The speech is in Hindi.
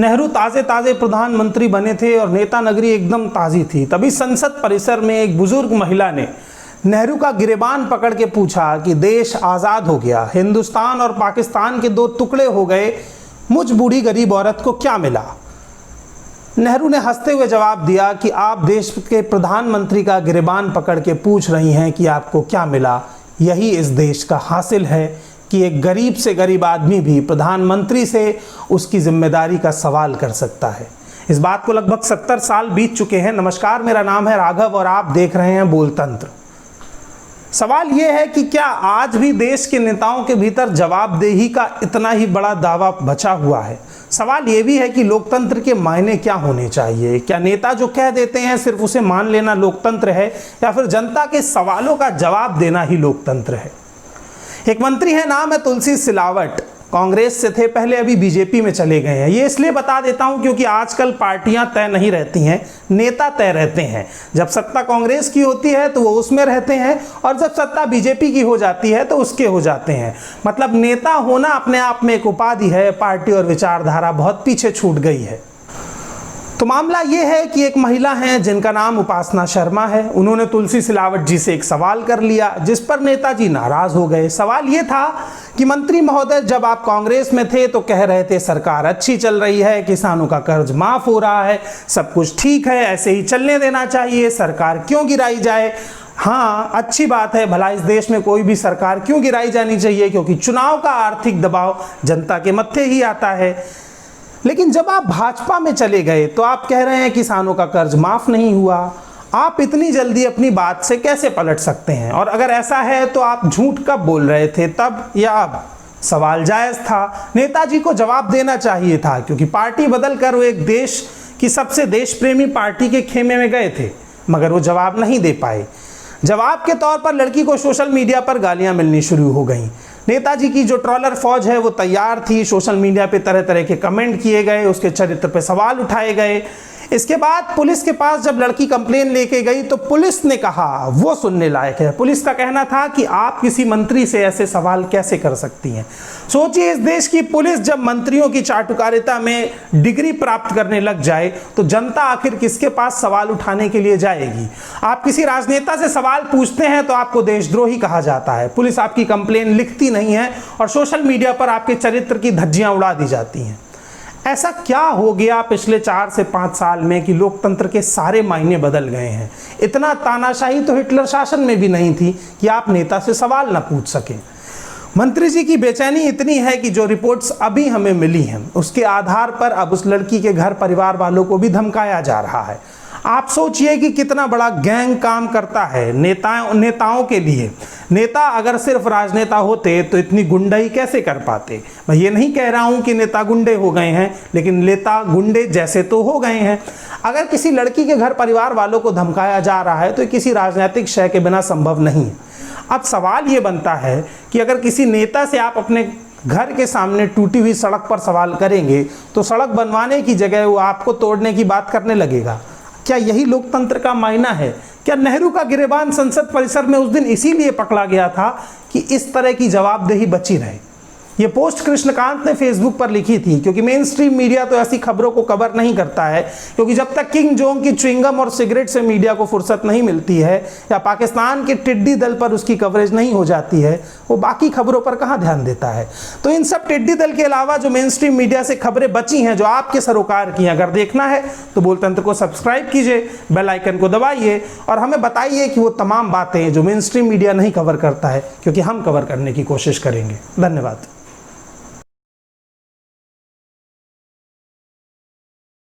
नेहरू ताज़े ताज़े प्रधानमंत्री बने थे और नेता नगरी एकदम ताज़ी थी। तभी संसद परिसर में एक बुजुर्ग महिला ने नेहरू का गिरेबान पकड़ के पूछा कि देश आज़ाद हो गया, हिंदुस्तान और पाकिस्तान के दो टुकड़े हो गए, मुझ बूढ़ी गरीब औरत को क्या मिला? नेहरू ने हंसते हुए जवाब दिया कि आप देश के प्रधानमंत्री का गिरेबान पकड़ के पूछ रही हैं कि आपको क्या मिला। यही इस देश का हासिल है कि एक गरीब से गरीब आदमी भी प्रधानमंत्री से उसकी जिम्मेदारी का सवाल कर सकता है। इस बात को लगभग 70 साल बीत चुके हैं। नमस्कार, मेरा नाम है राघव और आप देख रहे हैं बोलतंत्र। सवाल यह है कि क्या आज भी देश के नेताओं के भीतर जवाबदेही का इतना ही बड़ा दावा बचा हुआ है? सवाल यह भी है कि लोकतंत्र के मायने क्या होने चाहिए? क्या नेता जो कह देते हैं सिर्फ उसे मान लेना लोकतंत्र है, या फिर जनता के सवालों का जवाब देना ही लोकतंत्र है? एक मंत्री है, नाम है तुलसी सिलावट, कांग्रेस से थे पहले, अभी बीजेपी में चले गए हैं। ये इसलिए बता देता हूं क्योंकि आजकल पार्टियां तय नहीं रहती हैं, नेता तय रहते हैं। जब सत्ता कांग्रेस की होती है तो वो उसमें रहते हैं, और जब सत्ता बीजेपी की हो जाती है तो उसके हो जाते हैं। मतलब नेता होना अपने आप में एक उपाधि है, पार्टी और विचारधारा बहुत पीछे छूट गई है। तो मामला ये है कि एक महिला हैं जिनका नाम उपासना शर्मा है। उन्होंने तुलसी सिलावट जी से एक सवाल कर लिया, जिस पर नेताजी नाराज हो गए। सवाल ये था कि मंत्री महोदय, जब आप कांग्रेस में थे तो कह रहे थे सरकार अच्छी चल रही है, किसानों का कर्ज माफ हो रहा है, सब कुछ ठीक है, ऐसे ही चलने देना चाहिए, सरकार क्यों गिराई जाए? हाँ, अच्छी बात है, भला इस देश में कोई भी सरकार क्यों गिराई जानी चाहिए, क्योंकि चुनाव का आर्थिक दबाव जनता के मत्थे ही आता है। लेकिन जब आप भाजपा में चले गए तो आप कह रहे हैं किसानों का कर्ज माफ नहीं हुआ। आप इतनी जल्दी अपनी बात से कैसे पलट सकते हैं? और अगर ऐसा है तो आप झूठ कब बोल रहे थे, तब या अब? सवाल जायज़ था, नेताजी को जवाब देना चाहिए था, क्योंकि पार्टी बदल कर वो एक देश की सबसे देश प्रेमी पार्टी के खेमे में गए थे, मगर वो जवाब नहीं दे पाए। जवाब के तौर पर लड़की को सोशल मीडिया पर गालियां मिलनी शुरू हो गईं। नेताजी की जो ट्रोलर फौज है वो तैयार थी, सोशल मीडिया पे तरह तरह के कमेंट किए गए, उसके चरित्र पे सवाल उठाए गए। इसके बाद पुलिस के पास जब लड़की कंप्लेन लेके गई तो पुलिस ने कहा, वो सुनने लायक है, पुलिस का कहना था कि आप किसी मंत्री से ऐसे सवाल कैसे कर सकती हैं। सोचिए, इस देश की पुलिस जब मंत्रियों की चाटुकारिता में डिग्री प्राप्त करने लग जाए तो जनता आखिर किसके पास सवाल उठाने के लिए जाएगी? आप किसी राजनेता से सवाल पूछते हैं तो आपको देशद्रोही कहा जाता है, पुलिस आपकी कंप्लेन लिखती नहीं है और सोशल मीडिया पर आपके चरित्र की धज्जियां उड़ा दी जाती हैं। ऐसा क्या हो गया पिछले 4 से 5 साल में कि लोकतंत्र के सारे मायने बदल गए हैं? इतना तानाशाही तो हिटलर शासन में भी नहीं थी कि आप नेता से सवाल ना पूछ सकें। मंत्री जी की बेचैनी इतनी है कि जो रिपोर्ट्स अभी हमें मिली हैं उसके आधार पर अब उस लड़की के घर परिवार वालों को भी धमकाया जा रहा है। आप सोचिए कि कितना बड़ा गैंग काम करता है नेताओं के लिए। नेता अगर सिर्फ राजनेता होते तो इतनी गुंडाई कैसे कर पाते? मैं ये नहीं कह रहा हूँ कि नेता गुंडे हो गए हैं, लेकिन नेता गुंडे जैसे तो हो गए हैं। अगर किसी लड़की के घर परिवार वालों को धमकाया जा रहा है तो किसी राजनीतिक शय के बिना संभव नहीं है। अब सवाल ये बनता है कि अगर किसी नेता से आप अपने घर के सामने टूटी हुई सड़क पर सवाल करेंगे तो सड़क बनवाने की जगह वो आपको तोड़ने की बात करने लगेगा। क्या यही लोकतंत्र का मायना है? क्या नेहरू का गिरेबान संसद परिसर में उस दिन इसीलिए पकड़ा गया था कि इस तरह की जवाबदेही बची रहे? ये पोस्ट कृष्णकांत ने फेसबुक पर लिखी थी, क्योंकि मेन स्ट्रीम मीडिया तो ऐसी खबरों को कवर नहीं करता है, क्योंकि जब तक किंग जोंग की च्युइंगम और सिगरेट से मीडिया को फुर्सत नहीं मिलती है या पाकिस्तान के टिड्डी दल पर उसकी कवरेज नहीं हो जाती है, वो बाकी खबरों पर कहाँ ध्यान देता है। तो इन सब टिड्डी दल के अलावा जो मेन स्ट्रीम मीडिया से खबरें बची हैं, जो आपके सरोकार की, अगर देखना है तो बोलतंत्र को सब्सक्राइब कीजिए, बेल आइकन को दबाइए और हमें बताइए कि वो तमाम बातें जो मेन स्ट्रीम मीडिया नहीं कवर करता है, क्योंकि हम कवर करने की कोशिश करेंगे। धन्यवाद।